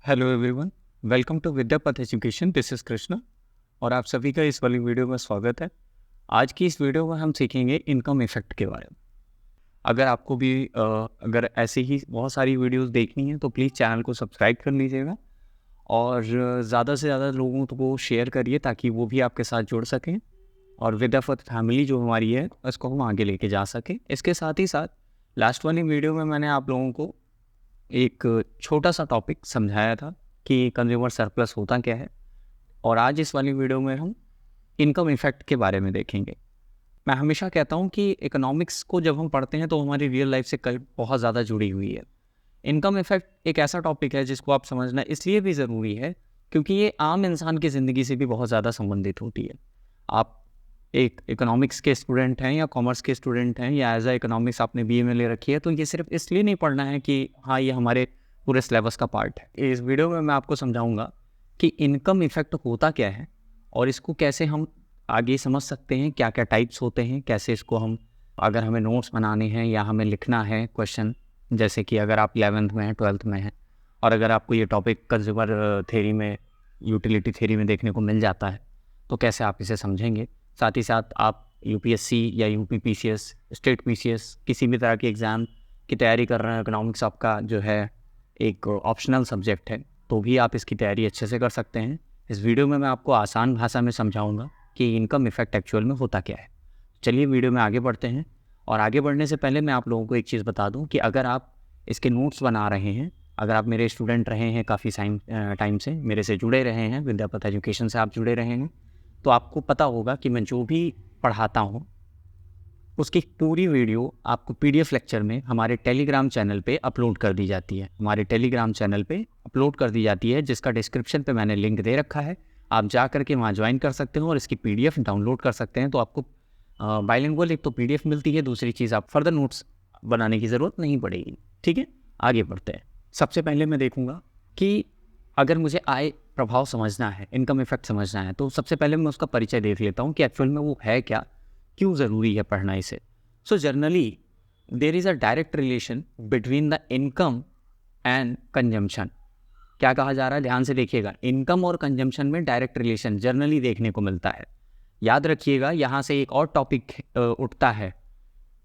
Hello everyone, welcome to Vidyapath education. This is Krishna और आप सभी का इस वाली वीडियो में स्वागत है। आज की इस वीडियो में हम सीखेंगे इनकम इफेक्ट के बारे में। अगर आपको भी अगर ऐसी ही बहुत सारी वीडियोस देखनी है तो प्लीज़ चैनल को सब्सक्राइब कर लीजिएगा और ज़्यादा से ज़्यादा लोगों को शेयर करिए ताकि वो भी आपके साथ जुड़ सकें और विद्यापथ फैमिली जो हमारी है उसको हम आगे लेके जा सकें। इसके साथ ही साथ लास्ट वाली वीडियो में मैंने आप लोगों को एक छोटा सा टॉपिक समझाया था कि कंज्यूमर सरप्लस होता क्या है, और आज इस वाली वीडियो में हम इनकम इफेक्ट के बारे में देखेंगे। मैं हमेशा कहता हूँ कि इकोनॉमिक्स को जब हम पढ़ते हैं तो हमारी रियल लाइफ से कल बहुत ज़्यादा जुड़ी हुई है। इनकम इफेक्ट एक ऐसा टॉपिक है जिसको आप समझना इसलिए भी ज़रूरी है क्योंकि ये आम इंसान की ज़िंदगी से भी बहुत ज़्यादा संबंधित होती है। आप एक इकोनॉमिक्स के स्टूडेंट हैं या कॉमर्स के स्टूडेंट हैं या एज अ इकोनॉमिक्स आपने बीए में ले रखी है तो ये सिर्फ इसलिए नहीं पढ़ना है कि हाँ ये हमारे पूरे सिलेबस का पार्ट है। इस वीडियो में मैं आपको समझाऊंगा कि इनकम इफेक्ट होता क्या है और इसको कैसे हम आगे समझ सकते हैं, क्या क्या टाइप्स होते हैं, कैसे इसको हम अगर हमें नोट्स बनाने हैं या हमें लिखना है क्वेश्चन, जैसे कि अगर आप 11th में हैं 12th में हैं और अगर आपको ये टॉपिक कंज्यूमर थ्योरी में यूटिलिटी थ्योरी में देखने को मिल जाता है तो कैसे आप इसे समझेंगे। साथ ही साथ आप यूपीएससी या यूपी पीसीएस, स्टेट पीसीएस किसी भी तरह के एग्ज़ाम की तैयारी कर रहे हैं, इकोनॉमिक्स आपका जो है एक ऑप्शनल सब्जेक्ट है तो भी आप इसकी तैयारी अच्छे से कर सकते हैं। इस वीडियो में मैं आपको आसान भाषा में समझाऊंगा कि इनकम इफेक्ट एक्चुअल में होता क्या है। चलिए वीडियो में आगे बढ़ते हैं। और आगे बढ़ने से पहले मैं आप लोगों को एक चीज़ बता दूं कि अगर आप इसके नोट्स बना रहे हैं, अगर आप मेरे स्टूडेंट रहे हैं काफ़ी टाइम से, मेरे से जुड़े रहे हैं, विद्यापथ एजुकेशन से आप जुड़े रहे हैं, तो आपको पता होगा कि मैं जो भी पढ़ाता हूँ उसकी पूरी वीडियो आपको पीडीएफ लेक्चर में हमारे टेलीग्राम चैनल पे अपलोड कर दी जाती है। हमारे टेलीग्राम चैनल पे अपलोड कर दी जाती है जिसका डिस्क्रिप्शन पे मैंने लिंक दे रखा है। आप जा करके वहाँ ज्वाइन कर सकते हो और इसकी पीडीएफ डाउनलोड कर सकते हैं। तो आपको बाइलिंगुअल एक तो पीडीएफ मिलती है, दूसरी चीज़ आप फर्दर नोट्स बनाने की ज़रूरत नहीं पड़ेगी। ठीक है, आगे बढ़ते हैं। सबसे पहले मैं देखूँगा कि अगर मुझे आय प्रभाव समझना है, इनकम इफेक्ट समझना है, तो सबसे पहले मैं उसका परिचय देख लेता हूँ कि एक्चुअल में वो है क्या, क्यों ज़रूरी है पढ़ना इसे। So generally there is a direct relation between the income and consumption. क्या कहा जा रहा है, ध्यान से देखिएगा। इनकम और कंजम्पशन में डायरेक्ट रिलेशन जनरली देखने को मिलता है। याद रखिएगा, यहाँ से एक और टॉपिक उठता है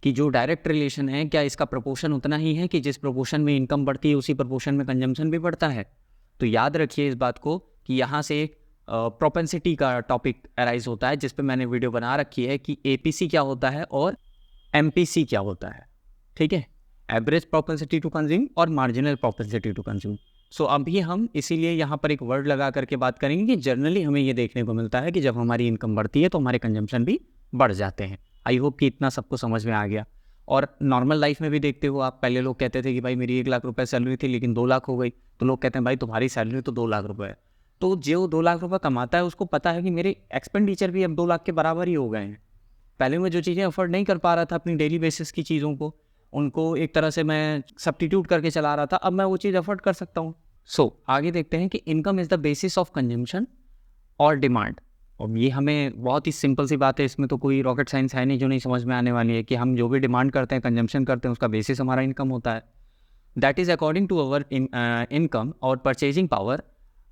कि जो डायरेक्ट रिलेशन है क्या इसका प्रोपोर्शन उतना ही है कि जिस प्रोपोर्शन में इनकम बढ़ती है उसी प्रोपोर्शन में कंजम्पशन भी बढ़ता है। तो याद रखिए इस बात को कि यहाँ से एक प्रोपेंसिटी का टॉपिक अराइज होता है जिस पे मैंने वीडियो बना रखी है कि एपीसी क्या होता है और एमपीसी क्या होता है। ठीक है, एवरेज प्रोपेंसिटी टू कंज्यूम और मार्जिनल प्रोपेंसिटी टू कंज्यूम। सो अभी हम इसीलिए यहाँ पर एक वर्ड लगा करके बात करेंगे कि जनरली हमें ये देखने को मिलता है कि जब हमारी इनकम बढ़ती है तो हमारे कंजम्पशन भी बढ़ जाते हैं। आई होप कि इतना सबको समझ में आ गया। और नॉर्मल लाइफ में भी देखते हो आप, पहले लोग कहते थे कि भाई मेरी 1 लाख रुपए सैलरी थी लेकिन 2 लाख हो गई, तो लोग कहते हैं भाई तुम्हारी सैलरी तो 2 लाख रुपए है। तो जो 2 लाख रुपए कमाता है उसको पता है कि मेरे एक्सपेंडिचर भी अब 2 लाख के बराबर ही हो गए हैं। पहले मैं जो चीज़ें अफोर्ड नहीं कर पा रहा था अपनी डेली बेसिस की चीज़ों को, उनको एक तरह से मैं सब्स्टिट्यूट करके चला रहा था, अब मैं वो चीज़ अफोर्ड कर सकता हूँ। सो आगे देखते हैं कि income is the basis of consumption और डिमांड। और ये हमें बहुत ही सिंपल सी बात है, इसमें तो कोई रॉकेट साइंस है नहीं जो नहीं समझ में आने वाली है कि हम जो भी डिमांड करते हैं, कंजम्पशन करते हैं, उसका बेसिस हमारा इनकम होता है। That is according to our income और purchasing power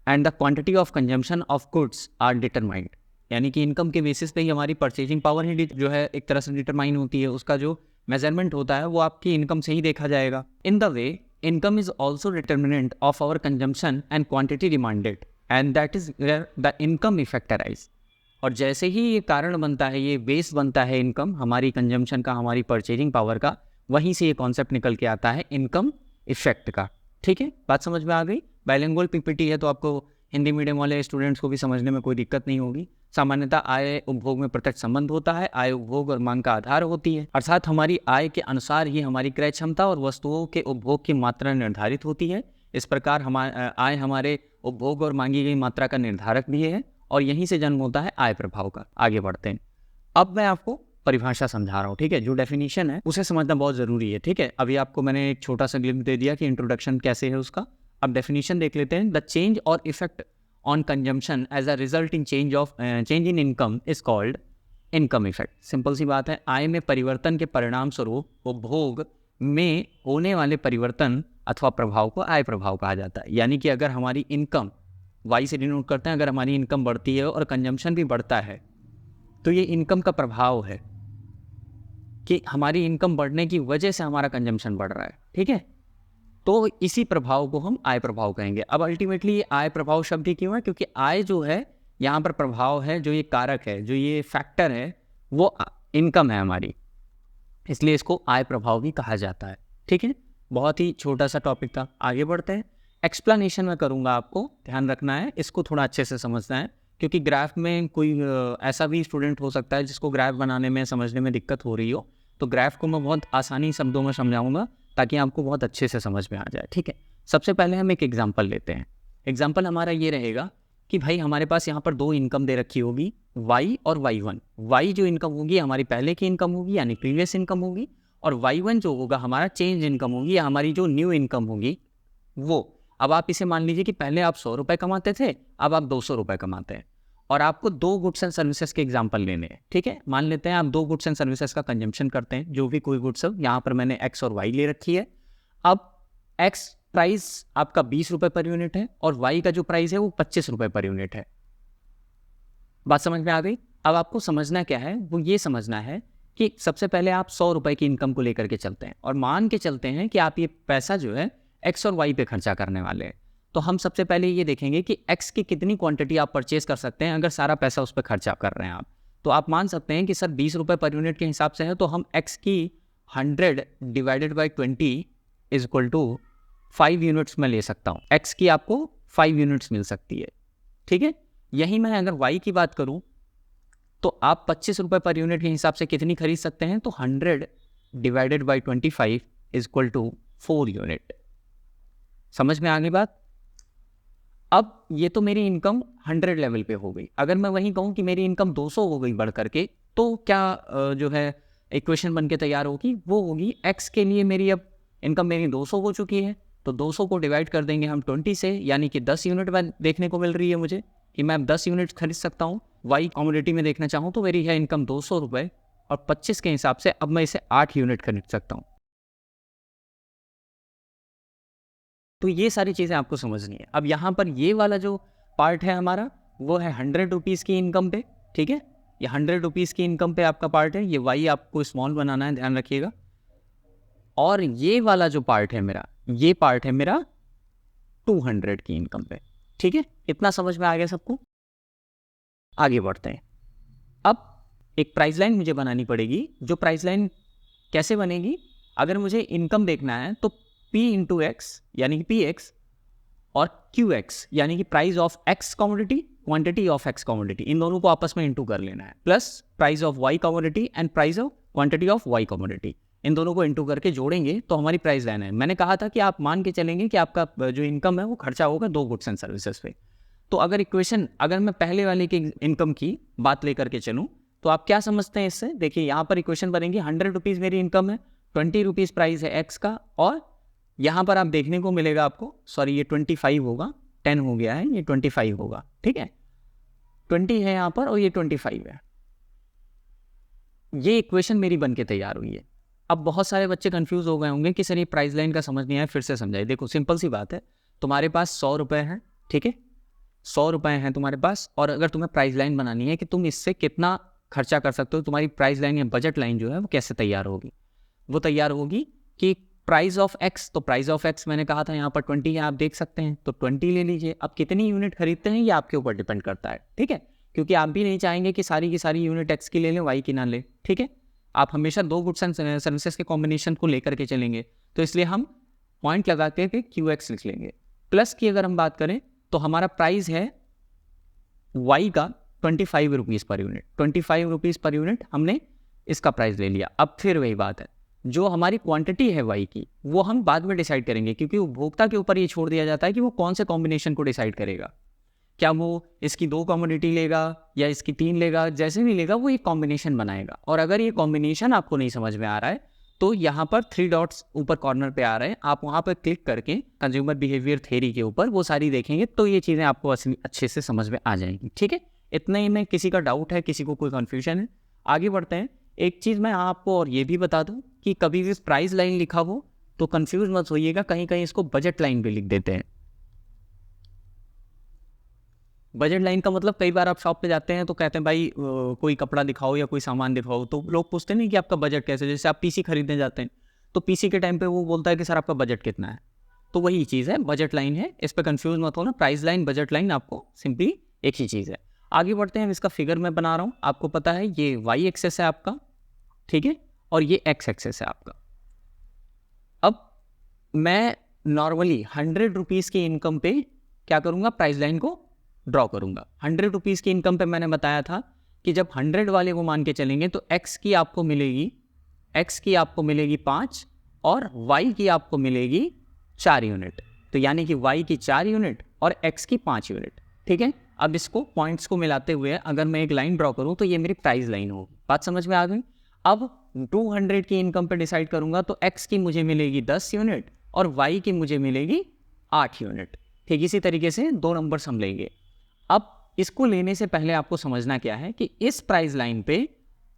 and the quantity of consumption of goods are determined. यानी कि इनकम के बेसिस पे ही हमारी परचेजिंग पावर ही जो है एक तरह से डिटरमाइन होती है। उसका जो मेजरमेंट होता है वो आपकी इनकम से ही देखा जाएगा। In the way income is also determinant of our consumption and quantity demanded and that is where the income effect arise. और जैसे ही ये कारण बनता है, ये बेस बनता है इनकम, हमारी कंजम्पशन का, हमारी परचेजिंग पावर का, वहीं से ये कॉन्सेप्ट निकल के आता है इनकम इफेक्ट का। ठीक है, बात समझ में आ गई। बाइलिंगुअल पीपीटी है तो आपको हिंदी मीडियम वाले स्टूडेंट्स को भी समझने में कोई दिक्कत नहीं होगी। सामान्यतः आय उपभोग में प्रत्यक्ष संबंध होता है। आय उपभोग और मांग का आधार होती है, अर्थात हमारी आय के अनुसार ही हमारी क्रय क्षमता और वस्तुओं के उपभोग की मात्रा निर्धारित होती है। इस प्रकार आय हमारे उपभोग और मांगी गई मात्रा का निर्धारक भी है और यहीं से जन्म होता है आय प्रभाव का। आगे बढ़ते हैं। अब मैं आपको परिभाषा समझा रहा हूँ। ठीक है, जो डेफिनेशन है उसे समझना बहुत ज़रूरी है। ठीक है, अभी आपको मैंने एक छोटा सा ग्लिम्स दे दिया कि इंट्रोडक्शन कैसे है उसका। अब डेफिनेशन देख लेते हैं। द चेंज और effect on consumption as a result in change in income is called income effect. Simple सी बात है, आय में परिवर्तन के परिणाम स्वरूप उपभोग में होने वाले परिवर्तन अथवा प्रभाव को आय प्रभाव कहा जाता है। यानी कि अगर हमारी इनकम वाई से डिनोट करते हैं, अगर हमारी इनकम बढ़ती है और कंजम्पशन भी बढ़ता है तो ये इनकम का प्रभाव है कि हमारी इनकम बढ़ने की वजह से हमारा कंजम्पशन बढ़ रहा है, ठीक है। तो इसी प्रभाव को हम आय प्रभाव कहेंगे। अब अल्टीमेटली ये आय प्रभाव शब्द ही क्यों है, क्योंकि आय जो है यहाँ पर प्रभाव है, जो ये कारक है, जो ये फैक्टर है, वो इनकम है हमारी, इसलिए इसको आय प्रभाव भी कहा जाता है, ठीक है। बहुत ही छोटा सा टॉपिक था, आगे बढ़ते हैं। एक्सप्लेनेशन में करूँगा, आपको ध्यान रखना है, इसको थोड़ा अच्छे से समझना है, क्योंकि ग्राफ में कोई ऐसा भी स्टूडेंट हो सकता है जिसको ग्राफ बनाने में समझने में दिक्कत हो रही हो, तो ग्राफ को मैं बहुत आसानी शब्दों में समझाऊंगा ताकि आपको बहुत अच्छे से समझ में आ जाए, ठीक है। सबसे पहले हम एक एग्जांपल लेते हैं। एग्जांपल हमारा ये रहेगा कि भाई हमारे पास यहाँ पर दो इनकम दे रखी होगी, y और y1। y जो इनकम होगी हमारी पहले की इनकम होगी, यानी प्रीवियस इनकम होगी, और y1 जो होगा हमारा चेंज इनकम होगी, या हमारी जो न्यू इनकम होगी वो। अब आप इसे मान लीजिए कि पहले आप 100 रुपये कमाते थे, अब आप 200 रुपये कमाते हैं, और आपको दो गुड्स एंड सर्विसेज के एग्जाम्पल लेने हैं, ठीक है। मान लेते हैं आप दो गुड्स एंड सर्विसेज का कंजम्पशन करते हैं, जो भी कोई गुड्स हो, यहाँ पर मैंने x और y ले रखी है। अब x प्राइस आपका 20 रुपये पर यूनिट है और y का जो प्राइस है वो 25 रुपये पर यूनिट है। बात समझ में आ गई। अब आपको समझना क्या है, वो ये समझना है कि सबसे पहले आप 100 रुपये की इनकम को लेकर के चलते हैं और मान के चलते हैं कि आप ये पैसा जो है x और y पे खर्चा करने वाले हैं। तो हम सबसे पहले ये देखेंगे कि x की कितनी क्वांटिटी आप परचेज कर सकते हैं अगर सारा पैसा उस पर खर्चा कर रहे हैं आप। तो आप मान सकते हैं कि सर 20 रुपये पर यूनिट के हिसाब से है, तो हम x की 100 divided by 20 is equal to 5 units में ले सकता हूँ। x की आपको 5 यूनिट्स मिल सकती है, ठीक है। यही मैं अगर y की बात करूँ तो आप 25 रुपये पर यूनिट के हिसाब से कितनी खरीद सकते हैं, तो 100 divided by 25 is equal to 4 unit. समझ में आ गई बात। अब ये तो मेरी इनकम 100 लेवल पे हो गई। अगर मैं वहीं कहूँ कि मेरी इनकम 200 हो गई बढ़ करके, तो क्या जो है इक्वेशन बन के तैयार होगी, वो होगी x के लिए मेरी अब इनकम मेरी 200 हो चुकी है, तो 200 को डिवाइड कर देंगे हम 20 से, यानी कि 10 यूनिट में देखने को मिल रही है मुझे कि मैं 10 यूनिट खरीद सकता हूँ। y कमोडिटी में देखना चाहूँ तो मेरी है इनकम 200 रुपये, और 25 के हिसाब से अब मैं इसे 8 यूनिट खरीद सकता हूँ। तो ये सारी चीज़ें आपको समझनी है। अब यहाँ पर ये वाला जो पार्ट है हमारा, वो है 100 रुपीज़ की इनकम पे, ठीक है। ये 100 रुपीज़ की इनकम पे आपका पार्ट है, ये y आपको स्मॉल बनाना है, ध्यान रखिएगा। और ये वाला जो पार्ट है मेरा, ये पार्ट है मेरा 200 की इनकम पे, ठीक है। इतना समझ में आ गया सबको। आगे बढ़ते हैं। अब एक प्राइस लाइन मुझे बनानी पड़ेगी। जो प्राइस लाइन कैसे बनेगी, अगर मुझे इनकम देखना है तो P इंटू एक्स यानी कि PX और QX यानी कि price of X commodity, quantity of X commodity, इन दोनों को आपस में इंटू कर लेना है, plus price of Y commodity and price of quantity of Y commodity, इन दोनों को इंटू करके जोड़ेंगे तो हमारी प्राइस लाइन है। मैंने कहा था कि आप मान के चलेंगे कि आपका जो इनकम है वो खर्चा होगा दो गुड्स एंड सर्विसेज पे। तो अगर मैं पहले वाले की इनकम की बात लेकर के चलूँ तो आप क्या समझते हैं इससे। देखिए यहाँ पर इक्वेशन बनेगी, 100 रुपीज़ मेरी इनकम है, 20 रुपीज़ प्राइस है X का, और यहाँ पर आप देखने को मिलेगा आपको, सॉरी ये 25 होगा, 10 हो गया है, ये 25 होगा, ठीक है। 20 है यहाँ पर और ये 25 है। ये इक्वेशन मेरी बन के तैयार हुई है। अब बहुत सारे बच्चे कंफ्यूज हो गए होंगे कि सर ये प्राइस लाइन का समझ नहीं आया, फिर से समझाइए। देखो सिंपल सी बात है, तुम्हारे पास 100 रुपये हैं, ठीक है, 100 रुपये हैं तुम्हारे पास, और अगर तुम्हें प्राइस लाइन बनानी है कि तुम इससे कितना खर्चा कर सकते हो, तुम्हारी प्राइस लाइन या बजट लाइन जो है वो कैसे तैयार होगी, वो तैयार होगी कि प्राइस ऑफ एक्स, तो प्राइस ऑफ एक्स मैंने कहा था यहाँ पर 20 है, आप देख सकते हैं, तो 20 ले लीजिए। अब कितनी यूनिट खरीदते हैं ये आपके ऊपर डिपेंड करता है, ठीक है, क्योंकि आप भी नहीं चाहेंगे कि सारी की सारी यूनिट एक्स की ले लें, वाई की ना ले, ठीक है। आप हमेशा दो गुड्स एंड सर्विसेज के कॉम्बिनेशन को लेकर के चलेंगे, तो इसलिए हम पॉइंट लगा के QX लिख लेंगे। प्लस की अगर हम बात करें तो हमारा प्राइस है वाई का 25 rupees per unit, 25 rupees per unit हमने इसका प्राइस ले लिया। अब फिर वही बात है, जो हमारी क्वांटिटी है वाई की वो हम बाद में डिसाइड करेंगे, क्योंकि उपभोक्ता के ऊपर ये छोड़ दिया जाता है कि वो कौन से कॉम्बिनेशन को डिसाइड करेगा। क्या वो इसकी 2 कमोडिटी लेगा या इसकी 3 लेगा, जैसे भी लेगा वो एक कॉम्बिनेशन बनाएगा। और अगर ये कॉम्बिनेशन आपको नहीं समझ में आ रहा है तो यहाँ पर 3 डॉट्स ऊपर कॉर्नर पे आ रहे हैं, आप वहाँ पर क्लिक करके कंज्यूमर बिहेवियर थ्योरी के ऊपर वो सारी देखेंगे तो ये चीज़ें आपको अच्छे से समझ में आ जाएंगी, ठीक है। इतना ही में, किसी का डाउट है, किसी को कोई कन्फ्यूजन है, आगे बढ़ते हैं। एक चीज़ मैं आपको और ये भी बता दूं कि कभी भी प्राइस लाइन लिखा हो तो कंफ्यूज मत होइएगा, कहीं कहीं इसको बजट लाइन भी लिख देते हैं। बजट लाइन का मतलब कई बार आप शॉप पे जाते हैं तो कहते हैं भाई कोई कपड़ा दिखाओ या कोई सामान दिखाओ, तो लोग पूछते नहीं कि आपका बजट कैसे, जैसे आप पीसी खरीदने जाते हैं तो पीसी के टाइम पे वो बोलता है कि सर आपका बजट कितना है, तो वही चीज़ है, बजट लाइन है, इस पर कंफ्यूज मत होना। प्राइस लाइन बजट लाइन आपको सिंपली एक ही चीज़ है। आगे बढ़ते हैं, इसका फिगर मैं बना रहा हूँ, आपको पता है ये वाई एक्सेस है आपका, ठीक है, और ये एक्स एक्सेस है आपका। अब मैं नॉर्मली 100 रुपीज़ की इनकम पे क्या करूँगा, प्राइस लाइन को ड्रॉ करूँगा। 100 रुपीज़ की इनकम पे मैंने बताया था कि जब 100 वाले को मान के चलेंगे तो एक्स की आपको मिलेगी 5 और वाई की आपको मिलेगी 4 यूनिट, तो यानी कि वाई की 4 यूनिट और एक्स की 5 यूनिट, ठीक है। अब इसको पॉइंट्स को मिलाते हुए अगर मैं एक लाइन ड्रॉ करूँ तो ये मेरी प्राइस लाइन होगी, बात समझ में आ गई। अब 200 की इनकम पे डिसाइड करूँगा तो एक्स की मुझे मिलेगी 10 यूनिट और वाई की मुझे मिलेगी 8 यूनिट, ठीक। इसी तरीके से दो नंबर्स हम लेंगे। अब इसको लेने से पहले आपको समझना क्या है कि इस प्राइस लाइन पे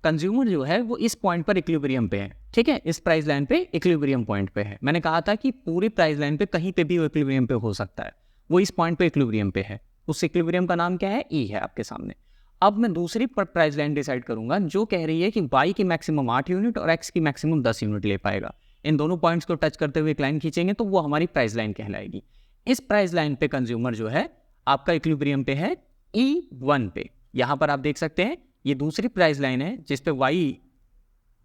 कंज्यूमर जो है वो इस पॉइंट पर इक्विलिब्रियम पे है, ठीक है, इस प्राइस लाइन पे इक्विलिब्रियम पॉइंट पे है। मैंने कहा था कि पूरी प्राइस लाइन पे कहीं पे भी वो इक्विलिब्रियम पे हो सकता है, वो इस पॉइंट पे इक्विलिब्रियम पे है। उस इक्विलिब्रियम का नाम क्या है, ई है आपके सामने। अब मैं दूसरी प्राइस लाइन डिसाइड करूंगा जो कह रही है कि वाई की मैक्सिमम 8 यूनिट और एक्स की मैक्सिमम 10 यूनिट ले पाएगा। इन दोनों पॉइंट्स को टच करते हुए एक लाइन खींचेंगे तो वो हमारी प्राइस लाइन कहलाएगी। इस प्राइस लाइन पे कंज्यूमर जो है आपका इक्विलिब्रियम पे है E1 पे। यहाँ पर आप देख सकते हैं ये दूसरी प्राइस लाइन है जिसपे वाई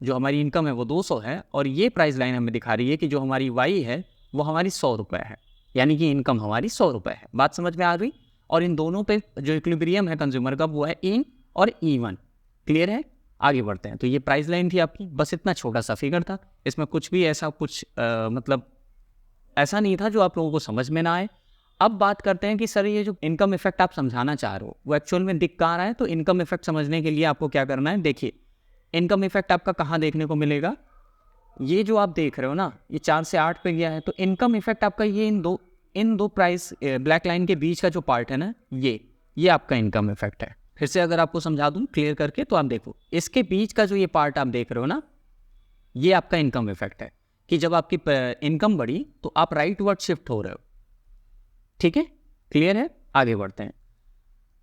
जो हमारी इनकम है वो 200 है और ये प्राइस लाइन हमें दिखा रही है कि जो हमारी वाई है वो हमारी 100 रुपये है, यानी कि इनकम हमारी 100 रुपये है। बात समझ में आ गई। और इन दोनों पे जो इक्विलिब्रियम है कंज्यूमर का वो है इन और E1। क्लियर है, आगे बढ़ते हैं। तो ये प्राइस लाइन थी आपकी, बस इतना छोटा सा फिगर था, इसमें कुछ भी ऐसा मतलब ऐसा नहीं था जो आप लोगों को समझ में ना आए। अब बात करते हैं कि सर ये जो इनकम इफेक्ट आप समझाना चाह रहे हो वो एक्चुअल में दिख कहाँ रहा है। तो इनकम इफेक्ट समझने के लिए आपको क्या करना है, देखिए इनकम इफेक्ट आपका कहाँ देखने को मिलेगा, ये जो आप देख रहे हो ना ये 4 से 8 पे गया है, तो इनकम इफेक्ट आपका ये इन दो प्राइस ब्लैक लाइन के बीच का जो पार्ट है ना ये आपका इनकम इफेक्ट है। फिर से अगर आपको समझा दूं क्लियर करके तो आप देखो, इसके बीच का जो ये पार्ट आप देख रहे हो ना ये आपका इनकम इफेक्ट है कि जब आपकी इनकम बढ़ी तो आप राइट वर्ड शिफ्ट हो रहे हो, ठीक है, क्लियर है। आगे बढ़ते हैं,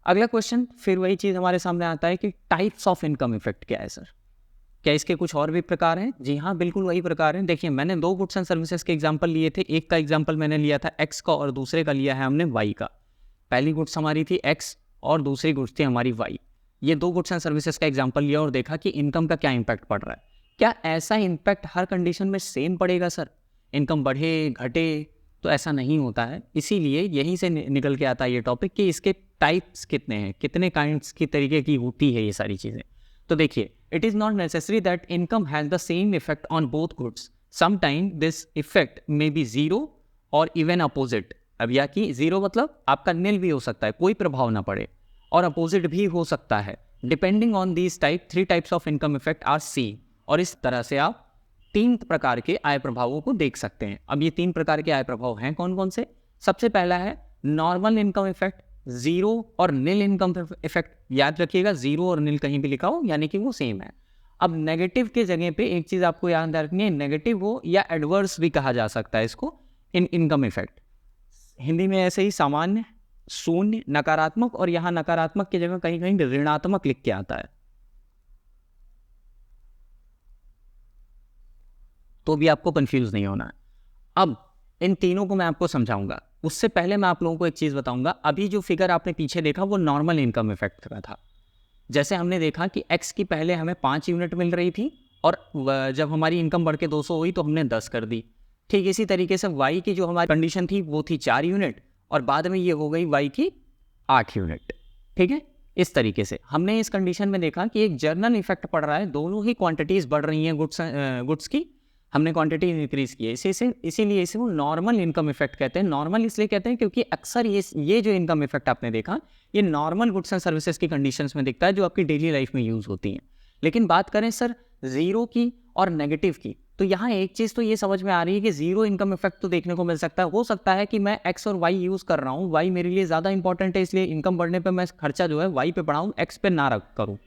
अगला क्वेश्चन फिर वही चीज़ हमारे सामने आता है कि टाइप्स ऑफ इनकम इफेक्ट क्या है सर, क्या इसके कुछ और भी प्रकार हैं। जी हाँ, बिल्कुल वही प्रकार हैं। देखिए मैंने 2 गुड्स एंड सर्विसेज के एग्जांपल लिए थे, एक का एग्जांपल मैंने लिया था एक्स का और दूसरे का लिया है हमने वाई का। पहली गुड्स हमारी थी एक्स और दूसरी गुड्स थी हमारी वाई। ये 2 गुड्स एंड सर्विसेज का एग्जांपल लिया और देखा कि इनकम का क्या इम्पैक्ट पड़ रहा है। क्या ऐसा इम्पैक्ट हर कंडीशन में सेम पड़ेगा सर, इनकम बढ़े घटे, तो ऐसा नहीं होता है। इसीलिए यहीं से निकल के आता है ये टॉपिक कि इसके टाइप्स कितने हैं, कितने काइंड्स की तरीके की होती है ये सारी चीज़ें। तो देखिए it is not necessary that income has the same effect on both goods, sometime this effect may be zero और इवन अपोजिट। अब या कि जीरो मतलब आपका नील भी हो सकता है, कोई प्रभाव ना पड़े, और अपोजिट भी हो सकता है। Depending on these type 3 types of income effect are see. और इस तरह से आप 3 प्रकार के आय प्रभावों को देख सकते हैं। अब ये 3 प्रकार के आय प्रभाव हैं कौन कौन से। सबसे पहला है नॉर्मल इनकम इफेक्ट, जीरो और नील इनकम इफेक्ट। याद रखिएगा जीरो और नील कहीं भी लिखा हो यानी कि वो सेम है। अब नेगेटिव के जगह पे एक चीज़ आपको याद रखनी है, नेगेटिव हो या एडवर्स भी कहा जा सकता है इसको, इनकम इफेक्ट। हिंदी में ऐसे ही सामान्य, शून्य, नकारात्मक, और यहाँ नकारात्मक की जगह कहीं कहीं ऋणात्मक लिख के आता है, तो भी आपको कंफ्यूज नहीं होना है। अब इन तीनों को मैं आपको समझाऊंगा, उससे पहले मैं आप लोगों को एक चीज़ बताऊंगा। अभी जो फिगर आपने पीछे देखा वो नॉर्मल इनकम इफेक्ट का था। जैसे हमने देखा कि एक्स की पहले हमें 5 यूनिट मिल रही थी और जब हमारी इनकम बढ़ के 200 हुई तो हमने 10 कर दी। ठीक इसी तरीके से वाई की जो हमारी कंडीशन थी वो थी 4 यूनिट और बाद में ये हो गई वाई की 8 यूनिट। ठीक है, इस तरीके से हमने इस कंडीशन में देखा कि एक जर्नल इफेक्ट पड़ रहा है, दोनों ही क्वांटिटीज़ बढ़ रही हैं गुड्स की, हमने क्वांटिटी इंक्रीज की है, इसीलिए इसे वो नॉर्मल इनकम इफेक्ट कहते हैं। नॉर्मल इसलिए कहते हैं क्योंकि अक्सर ये जो इनकम इफेक्ट आपने देखा ये नॉर्मल गुड्स एंड सर्विसेज की कंडीशंस में दिखता है जो आपकी डेली लाइफ में यूज़ होती हैं। लेकिन बात करें सर जीरो की और नेगेटिव की, तो यहाँ एक चीज़ तो ये समझ में आ रही है कि जीरो इनकम इफेक्ट तो देखने को मिल सकता है। हो सकता है कि मैं एक्स और वाई यूज़ कर रहा हूँ, वाई मेरे लिए ज़्यादा इंपॉर्टेंट है इसलिए इनकम बढ़ने पर मैं खर्चा जो है वाई पे बढ़ाऊँ, एक्स पे ना रख करूँ,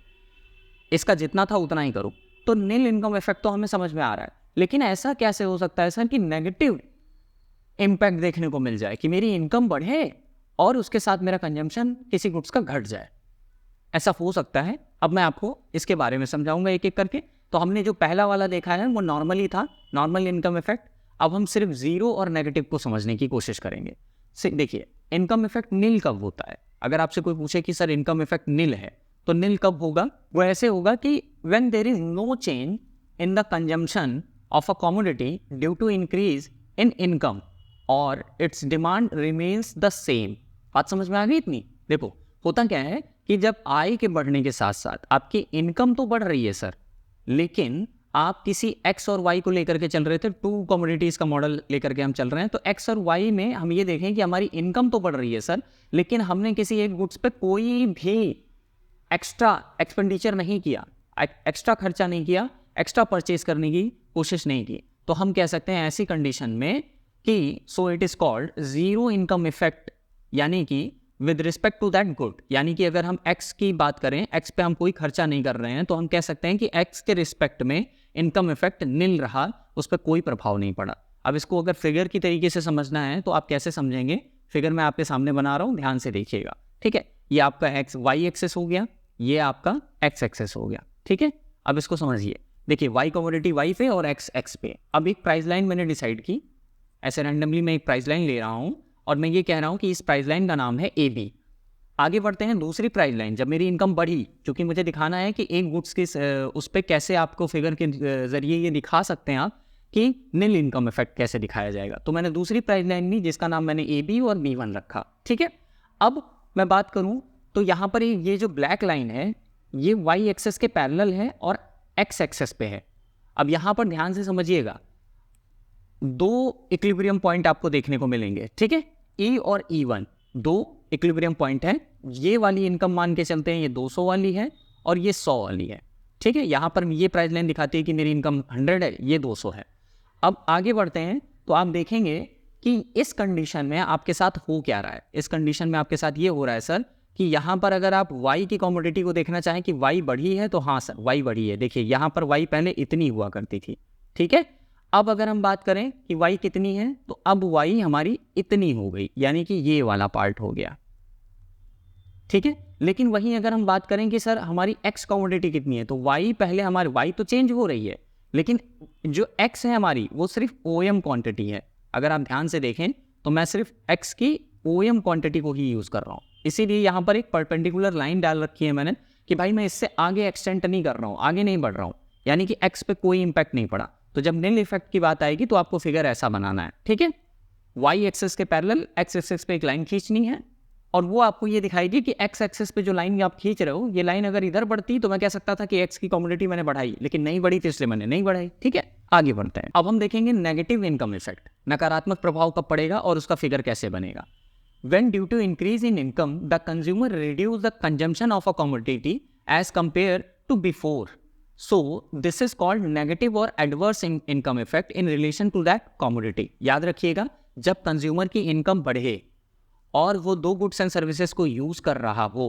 इसका जितना था उतना ही करूँ, तो नील इनकम इफेक्ट तो हमें समझ में आ रहा है। लेकिन ऐसा कैसे हो सकता है सर कि नेगेटिव इम्पैक्ट देखने को मिल जाए कि मेरी इनकम बढ़े और उसके साथ मेरा कंजम्पशन किसी गुड्स का घट जाए? ऐसा हो सकता है। अब मैं आपको इसके बारे में समझाऊंगा एक एक करके। तो हमने जो पहला वाला देखा है वो नॉर्मली था, नॉर्मल इनकम इफेक्ट। अब हम सिर्फ जीरो और नेगेटिव को समझने की कोशिश करेंगे। देखिए, इनकम इफेक्ट नील कब होता है? अगर आपसे कोई पूछे कि सर इनकम इफेक्ट नील है, तो नील कब होगा? वो ऐसे होगा कि when there is no change in the consumption of a commodity due to increase in income और its demand remains the same. बात समझ में आ गई इतनी? देखो, होता क्या है कि जब आय के बढ़ने के साथ साथ आपकी इनकम तो बढ़ रही है सर, लेकिन आप किसी एक्स और वाई को लेकर के चल रहे थे, टू कमोडिटीज का मॉडल लेकर के हम चल रहे हैं। तो एक्स और वाई में हम ये देखें कि हमारी इनकम तो बढ़ रही है सर, लेकिन हमने किसी एक गुड्स पे कोई भी एक्स्ट्रा एक्सपेंडिचर नहीं किया, एक्स्ट्रा खर्चा नहीं किया, एक्स्ट्रा परचेज करने की कोशिश नहीं की। तो हम कह सकते हैं ऐसी कंडीशन में कि so it is called zero income effect, यानी कि with respect to that good. यानी कि अगर हम एक्स की बात करें, एक्स पे हम कोई खर्चा नहीं कर रहे हैं, तो हम कह सकते हैं कि एक्स के रिस्पेक्ट में इनकम इफेक्ट नील रहा, उस पर कोई प्रभाव नहीं पड़ा। अब इसको अगर फिगर की तरीके से समझना है तो आप कैसे समझेंगे? फिगर मैं आपके सामने बना रहा हूँ, ध्यान से देखिएगा। ठीक है, ये आपका एक्स वाई एक्सेस हो गया, ये आपका एक्स एक्सेस हो गया। ठीक है, अब इसको समझिए। देखिए, वाई कमोडिटी वाई पे और एक्स एक्स पे। अब एक प्राइस लाइन मैंने डिसाइड की, ऐसे रैंडमली मैं एक प्राइस लाइन ले रहा हूँ और मैं ये कह रहा हूँ कि इस प्राइस लाइन का नाम है ए बी। आगे बढ़ते हैं दूसरी प्राइस लाइन। जब मेरी इनकम बढ़ी, क्योंकि मुझे दिखाना है कि एक गुड्स के उस पर कैसे आपको फिगर के जरिए ये दिखा सकते हैं आप कि नील इनकम इफेक्ट कैसे दिखाया जाएगा। तो मैंने दूसरी प्राइस लाइन ली जिसका नाम मैंने ए बी और बी वन रखा। ठीक है, अब मैं बात करूँ तो यहाँ पर ये जो ब्लैक लाइन है ये वाई एक्सेस के पैरेलल है और एक्स एक्सेस पे है। अब यहाँ पर ध्यान से समझिएगा, दो इक्विलिब्रियम पॉइंट आपको देखने को मिलेंगे। ठीक है, ई और ई वन दो इक्विलिब्रियम पॉइंट है। ये वाली इनकम मान के चलते हैं, ये 200 वाली है और ये 100 वाली है। ठीक है, यहाँ पर ये प्राइस लाइन दिखाती है कि मेरी इनकम 100 है, ये 200 है। अब आगे बढ़ते हैं तो आप देखेंगे कि इस कंडीशन में आपके साथ हो क्या रहा है। इस कंडीशन में आपके साथ ये हो रहा है सर कि यहाँ पर अगर आप y की कमोडिटी को देखना चाहें कि y बढ़ी है, तो हाँ सर y बढ़ी है। देखिए, यहाँ पर y पहले इतनी हुआ करती थी। ठीक है, अब अगर हम बात करें कि y कितनी है, तो अब y हमारी इतनी हो गई, यानी कि ये वाला पार्ट हो गया। ठीक है, लेकिन वहीं अगर हम बात करें कि सर हमारी x कमोडिटी कितनी है, तो y पहले हमारी y तो चेंज हो रही है, लेकिन जो x है हमारी वो सिर्फ OM क्वांटिटी है। अगर आप ध्यान से देखें तो मैं सिर्फ x की OM क्वांटिटी को ही यूज़ कर रहा हूँ, इसीलिए यहाँ पर एक परपेंडिकुलर लाइन डाल रखी है मैंने कि भाई मैं इससे आगे एक्सटेंड नहीं कर रहा हूँ, आगे नहीं बढ़ रहा हूँ, यानी कि x पे कोई इंपैक्ट नहीं पड़ा। तो जब नील इफेक्ट की बात आएगी तो आपको फिगर ऐसा बनाना है। ठीक है, वाई एक्सेस के पैरेलल एक्स एक्सेस पे एक लाइन खींचनी है और वो आपको ये दिखाएगी कि एक्स एक्सेस पे जो लाइन आप खींच रहे हो, ये लाइन अगर इधर बढ़ती तो मैं कह सकता था कि एक्स की कमोडिटी मैंने बढ़ाई, लेकिन नहीं बढ़ी तो इसलिए मैंने नहीं बढ़ाई। ठीक है, आगे बढ़ते हैं। अब हम देखेंगे नेगेटिव इनकम इफेक्ट, नकारात्मक प्रभाव कब पड़ेगा और उसका फिगर कैसे बनेगा। When due to increase in income, the consumer reduce the consumption of a commodity as compared to before. So this is called negative or adverse income effect in relation to that commodity. याद रखिएगा, जब consumer की income बढ़े और वो दो goods and services को use कर रहा हो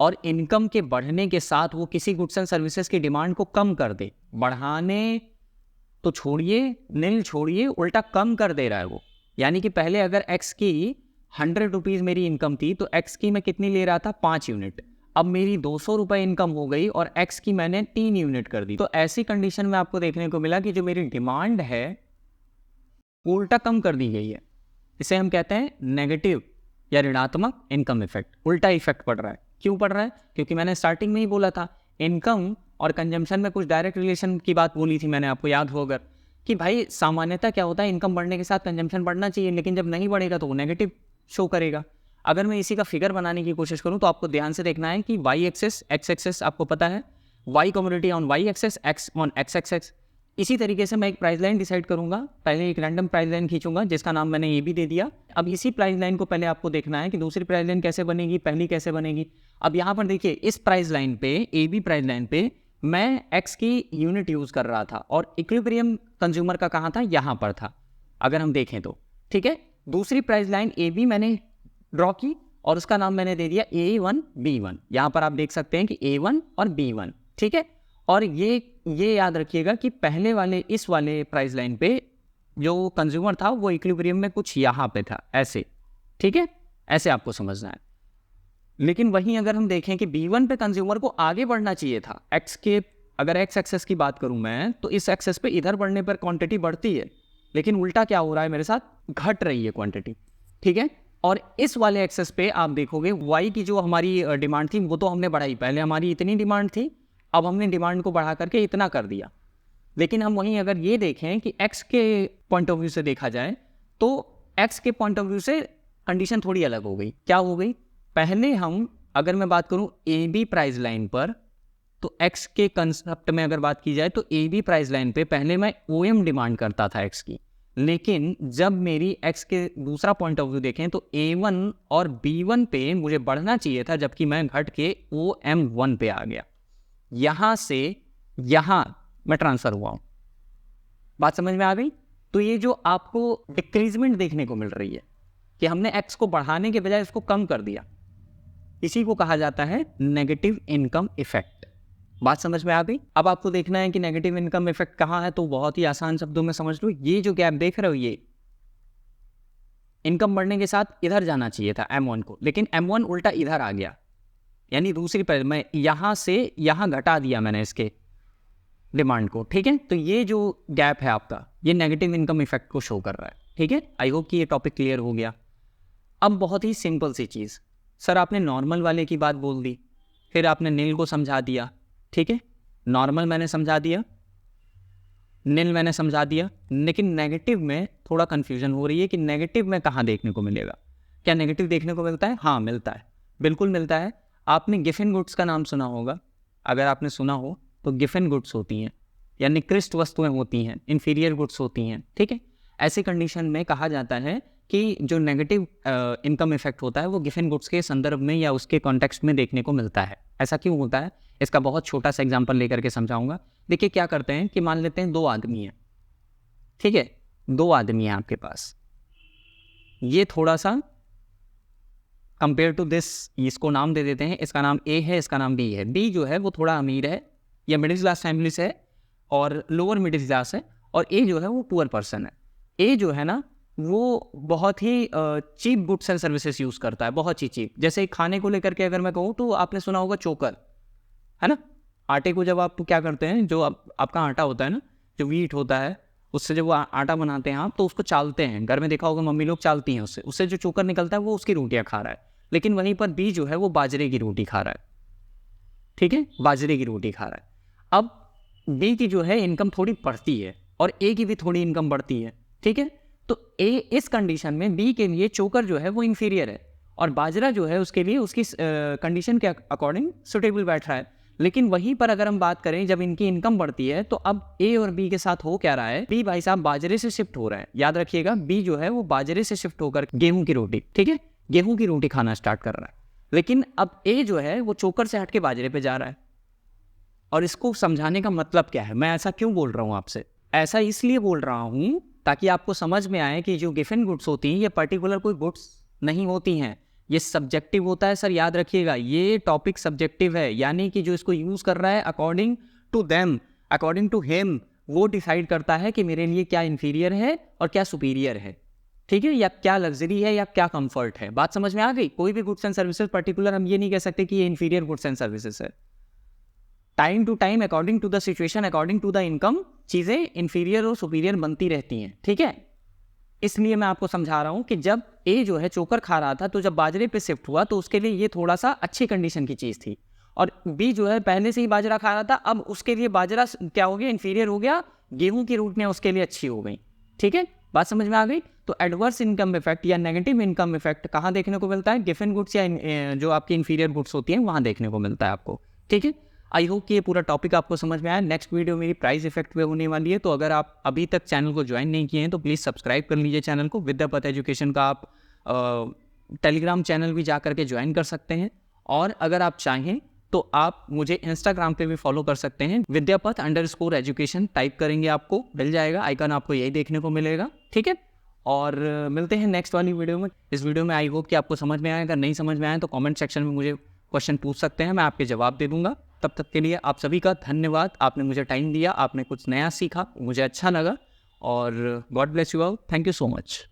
और इनकम के बढ़ने के साथ वो किसी गुड्स एंड सर्विसेज की डिमांड को कम कर दे, बढ़ाने तो छोड़िए, नील छोड़िए, उल्टा कम कर दे रहा है वो। यानी कि पहले अगर एक्स की 100 रुपीज़ मेरी इनकम थी तो एक्स की मैं कितनी ले रहा था, 5 यूनिट। अब मेरी 200 रुपये इनकम हो गई और एक्स की मैंने 3 यूनिट कर दी। तो ऐसी कंडीशन में आपको देखने को मिला कि जो मेरी डिमांड है उल्टा कम कर दी गई है। इसे हम कहते हैं नेगेटिव या ऋणात्मक इनकम इफेक्ट। उल्टा इफेक्ट पड़ रहा है। क्यों पड़ रहा है? क्योंकि मैंने स्टार्टिंग में ही बोला था इनकम और कंजम्पशन में कुछ डायरेक्ट रिलेशन की बात बोली थी मैंने, आपको याद हो अगर, कि भाई सामान्यतः क्या होता है, इनकम बढ़ने के साथ कंजम्पशन बढ़ना चाहिए, लेकिन जब नहीं बढ़ेगा तो वो नेगेटिव शो करेगा। अगर मैं इसी का फिगर बनाने की कोशिश करूं तो आपको ध्यान से देखना है कि वाई एक्सेस एक्स एक्सेस आपको पता है, Y community on Y axis, X on X axis. इसी तरीके से मैं एक प्राइस लाइन डिसाइड करूंगा, पहले एक रैंडम प्राइस लाइन खींचूंगा जिसका नाम मैंने ये भी दे दिया। अब इसी प्राइस लाइन को पहले आपको देखना है कि दूसरी प्राइस लाइन कैसे बनेगी, पहली कैसे बनेगी। अब यहाँ पर देखिए, इस प्राइस लाइन पे, ए बी प्राइस लाइन पे मैं एक्स की यूनिट यूज़ कर रहा था और इक्विलिब्रियम कंज्यूमर का कहाँ था, यहाँ पर था अगर हम देखें तो। ठीक है, दूसरी प्राइस लाइन ए बी मैंने ड्रॉ की और उसका नाम मैंने दे दिया A1 B1। यहाँ पर आप देख सकते हैं कि A1 और B1। ठीक है, और ये याद रखिएगा कि पहले वाले इस वाले प्राइस लाइन पे जो कंज्यूमर था वो इक्विलिब्रियम में कुछ यहाँ पे था, ऐसे, ठीक है, ऐसे आपको समझना है। लेकिन वहीं अगर हम देखें कि B1 पे कंज्यूमर को आगे बढ़ना चाहिए था, एक्स के, अगर एक्स एक्सेस की बात करूं मैं, तो इस एक्सेस पे इधर बढ़ने पर क्वांटिटी बढ़ती है, लेकिन उल्टा क्या हो रहा है मेरे साथ, घट रही है क्वांटिटी, ठीक है। और इस वाले एक्सेस पे आप देखोगे वाई की जो हमारी डिमांड थी वो तो हमने बढ़ाई, पहले हमारी इतनी डिमांड थी, अब हमने डिमांड को बढ़ा करके इतना कर दिया। लेकिन हम वहीं अगर ये देखें कि एक्स के पॉइंट ऑफ व्यू से देखा जाए तो एक्स के पॉइंट ऑफ व्यू से कंडीशन थोड़ी अलग हो गई। क्या हो गई, पहले हम, अगर मैं बात करूं ए बी प्राइस लाइन पर, तो एक्स के कंसेप्ट में अगर बात की जाए तो ए बी प्राइस लाइन पे पहले मैं ओ एम डिमांड करता था एक्स की, लेकिन जब मेरी एक्स के दूसरा पॉइंट ऑफ व्यू देखें तो A1 और B1 पे मुझे बढ़ना चाहिए था, जबकि मैं घट के OM1 पे आ गया, यहां से यहां मैं ट्रांसफर हुआ हूं। बात समझ में आ गई। तो ये जो आपको डिक्रीजमेंट देखने को मिल रही है कि हमने एक्स को बढ़ाने के बजाय इसको कम कर दिया, इसी को कहा जाता है नेगेटिव इनकम इफेक्ट। बात समझ में आ गई। अब आपको देखना है कि नेगेटिव इनकम इफेक्ट कहाँ है, तो बहुत ही आसान शब्दों में समझ लो, ये जो गैप देख रहे हो, ये इनकम बढ़ने के साथ इधर जाना चाहिए था M1 को, लेकिन M1 उल्टा इधर आ गया, यानी दूसरी पर मैं यहां से यहां घटा दिया मैंने इसके डिमांड को, ठीक है। तो ये जो गैप है आपका, ये नेगेटिव इनकम इफेक्ट को शो कर रहा है, ठीक है। आई होप कि ये टॉपिक क्लियर हो गया। अब बहुत ही सिंपल सी चीज़, सर आपने नॉर्मल वाले की बात बोल दी, फिर आपने नील को समझा दिया, ठीक है, नॉर्मल मैंने समझा दिया, नील मैंने समझा दिया, लेकिन नेगेटिव में थोड़ा कन्फ्यूजन हो रही है कि नेगेटिव में कहाँ देखने को मिलेगा। क्या नेगेटिव देखने को मिलता है? हाँ मिलता है, बिल्कुल मिलता है। आपने गिफिन गुड्स का नाम सुना होगा, अगर आपने सुना हो तो गिफिन गुड्स होती हैं या निकृष्ट वस्तुएं होती हैं, इन्फीरियर गुड्स होती हैं, ठीक है। ऐसी कंडीशन में कहा जाता है कि जो नेगेटिव इनकम इफेक्ट होता है वो गिफिन गुड्स के संदर्भ में या उसके कॉन्टेक्स्ट में देखने को मिलता है। ऐसा क्यों होता है, इसका बहुत छोटा सा एग्जांपल लेकर के समझाऊंगा। देखिए क्या करते हैं कि मान लेते हैं 2 आदमी हैं, ठीक है, 2 आदमी हैं आपके पास, ये थोड़ा सा कंपेयर टू दिस, इसको नाम दे देते हैं, इसका नाम ए है, इसका नाम बी है। बी जो है वो थोड़ा अमीर है या मिडिल क्लास फैमिली से है और लोअर मिडिल क्लास है, और ए जो है वो पुअर पर्सन है। ए जो है ना वो बहुत ही cheap goods and services use करता है, बहुत ही चीप। जैसे खाने को लेकर के अगर मैं कहूँ तो आपने सुना होगा चोकर, है ना। आटे को जब आप क्या करते हैं, जो आपका आटा होता है ना, जो व्हीट होता है, उससे जब वो आटा बनाते हैं आप, तो उसको चालते हैं, घर में देखा होगा मम्मी लोग चालती हैं, उससे जो चोकर निकलता है वो उसकी रोटियां खा रहा है। लेकिन वहीं पर बी जो है वो बाजरे की रोटी खा रहा है, ठीक है, बाजरे की रोटी खा रहा है। अब बी की जो है इनकम थोड़ी बढ़ती है और ए की भी थोड़ी इनकम बढ़ती है, ठीक है। तो ए इस कंडीशन में बी के लिए चोकर जो है वो इंफीरियर है और बाजरा जो है उसके लिए उसकी कंडीशन के अकॉर्डिंग सुटेबल बैठ रहा है। लेकिन वहीं पर अगर हम बात करें जब इनकी इनकम बढ़ती है तो अब ए और बी के साथ हो क्या रहा है, बी भाई साहब बाजरे से शिफ्ट हो रहा है। याद रखिएगा, बी जो है वो बाजरे से शिफ्ट होकर गेहूं की रोटी, ठीक है, गेहूं की रोटी खाना स्टार्ट कर रहा है। लेकिन अब ए जो है वो चोकर से हट के बाजरे पे जा रहा है। और इसको समझाने का मतलब क्या है, मैं ऐसा क्यों बोल रहा हूँ आपसे, ऐसा इसलिए बोल रहा हूँ ताकि आपको समझ में आए कि जो गिफिन गुड्स होती हैं ये पर्टिकुलर कोई गुड्स नहीं होती हैं, ये सब्जेक्टिव होता है। सर याद रखिएगा, ये टॉपिक सब्जेक्टिव है, यानी कि जो इसको यूज़ कर रहा है according to them, according to him, वो डिसाइड करता है कि मेरे लिए क्या इन्फीरियर है और क्या सुपीरियर है, ठीक है, या क्या लग्जरी है या क्या कंफर्ट है। बात समझ में आ गई। कोई भी गुड्स एंड सर्विसेज पर्टिकुलर हम ये नहीं कह सकते कि ये इन्फीरियर गुड्स एंड सर्विसेज है। Time to time, according to the situation, according to the income, चीज़ें इन्फीरियर और सुपीरियर बनती रहती हैं, ठीक है। इसलिए मैं आपको समझा रहा हूं कि जब ए जो है चोकर खा रहा था तो जब बाजरे पे शिफ्ट हुआ तो उसके लिए ये थोड़ा सा अच्छी कंडीशन की चीज़ थी, और बी जो है पहले से ही बाजरा खा रहा था, अब उसके लिए बाजरा क्या हो गया, इन्फीरियर हो गया, गेहूं की रोटियां उसके लिए अच्छी हो गई, ठीक है। बात समझ में आ गई। तो एडवर्स इनकम इफेक्ट या नेगेटिव इनकम इफेक्ट कहाँ देखने को मिलता है, गिफिन गुड्स या जो आपकी इन्फीरियर गुड्स होती हैं वहाँ देखने को मिलता है आपको, ठीक है। आई होप कि ये पूरा टॉपिक आपको समझ में आया। नेक्स्ट वीडियो मेरी प्राइस इफेक्ट पे होने वाली है, तो अगर आप अभी तक चैनल को ज्वाइन नहीं किए हैं तो प्लीज़ सब्सक्राइब कर लीजिए चैनल को। विद्यापथ एजुकेशन का आप टेलीग्राम चैनल भी जा करके ज्वाइन कर सकते हैं, और अगर आप चाहें तो आप मुझे इंस्टाग्राम पे भी फॉलो कर सकते हैं, विद्यापथ_एजुकेशन टाइप करेंगे आपको मिल जाएगा, आइकन आपको यही देखने को मिलेगा, ठीक है। और मिलते हैं नेक्स्ट वाली वीडियो में। इस वीडियो में आई होप कि आपको समझ में आया, अगर नहीं समझ में आया तो कमेंट सेक्शन में मुझे क्वेश्चन पूछ सकते हैं, मैं आपके जवाब दे दूंगा। तब तक के लिए आप सभी का धन्यवाद। आपने मुझे टाइम दिया, आपने कुछ नया सीखा, मुझे अच्छा लगा और God bless you all. Thank you so much.